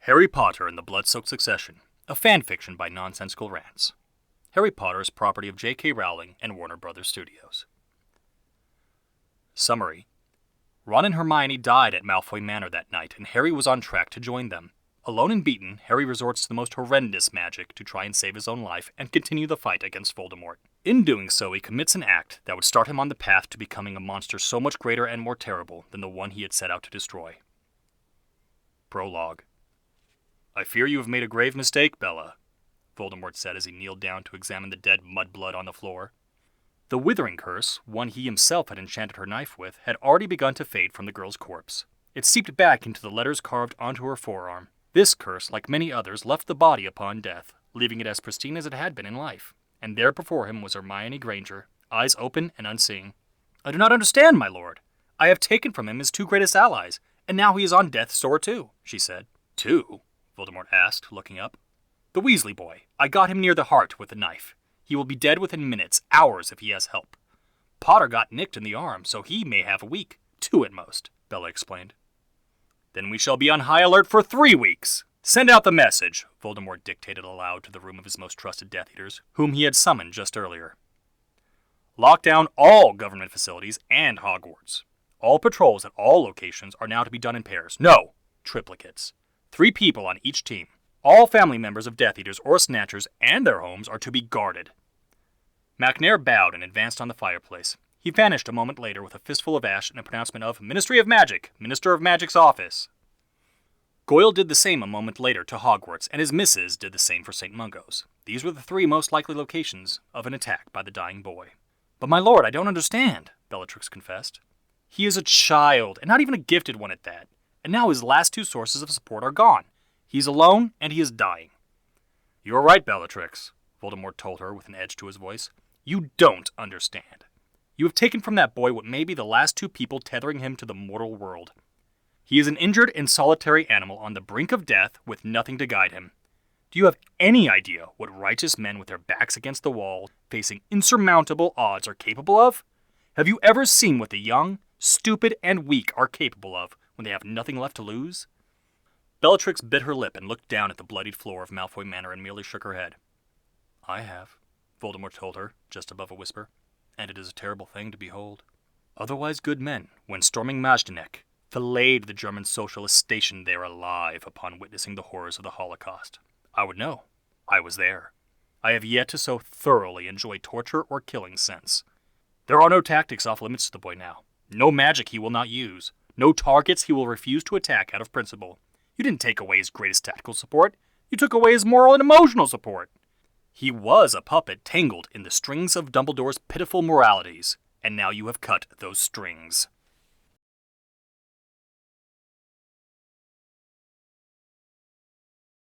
Harry Potter and the Blood-Soaked Succession, a fanfiction by Nonsensical Rants. Harry Potter is property of J.K. Rowling and Warner Brothers Studios. Summary. Ron and Hermione died at Malfoy Manor that night, and Harry was on track to join them. Alone and beaten, Harry resorts to the most horrendous magic to try and save his own life and continue the fight against Voldemort. In doing so, he commits an act that would start him on the path to becoming a monster so much greater and more terrible than the one he had set out to destroy. Prologue. "I fear you have made a grave mistake, Bella," Voldemort said as he kneeled down to examine the dead mudblood on the floor. The withering curse, one he himself had enchanted her knife with, had already begun to fade from the girl's corpse. It seeped back into the letters carved onto her forearm. This curse, like many others, left the body upon death, leaving it as pristine as it had been in life. And there before him was Hermione Granger, eyes open and unseeing. "I do not understand, my lord. I have taken from him his two greatest allies, and now he is on death's door too," she said. "Two?" Voldemort asked, looking up. "The Weasley boy. I got him near the heart with a knife. He will be dead within minutes, hours if he has help. Potter got nicked in the arm, so he may have a week. 2 at most," Bella explained. "Then we shall be on high alert for 3 weeks. Send out the message," Voldemort dictated aloud to the room of his most trusted Death Eaters, whom he had summoned just earlier. "Lock down all government facilities and Hogwarts. All patrols at all locations are now to be done in pairs. No, triplicates. 3 people on each team. All family members of Death Eaters or Snatchers and their homes are to be guarded." MacNair bowed and advanced on the fireplace. He vanished a moment later with a fistful of ash and a pronouncement of "Ministry of Magic, Minister of Magic's office." Goyle did the same a moment later to Hogwarts, and his missus did the same for St. Mungo's. These were the 3 most likely locations of an attack by the dying boy. "But my lord, I don't understand," Bellatrix confessed. "He is a child, and not even a gifted one at that. And now his last 2 sources of support are gone. He's alone, and he is dying." "You are right, Bellatrix," Voldemort told her with an edge to his voice. "You don't understand. You have taken from that boy what may be the last 2 people tethering him to the mortal world. He is an injured and solitary animal on the brink of death with nothing to guide him. Do you have any idea what righteous men with their backs against the wall, facing insurmountable odds, are capable of? Have you ever seen what the young, stupid, and weak are capable of when they have nothing left to lose?" Bellatrix bit her lip and looked down at the bloodied floor of Malfoy Manor and merely shook her head. "I have," Voldemort told her, just above a whisper, "and it is a terrible thing to behold. Otherwise good men, when storming Majdanek, filleted the German socialists stationed there alive upon witnessing the horrors of the Holocaust. I would know. I was there. I have yet to so thoroughly enjoy torture or killing since. There are no tactics off limits to the boy now. No magic he will not use. No targets he will refuse to attack out of principle. You didn't take away his greatest tactical support. You took away his moral and emotional support. He was a puppet tangled in the strings of Dumbledore's pitiful moralities, and now you have cut those strings.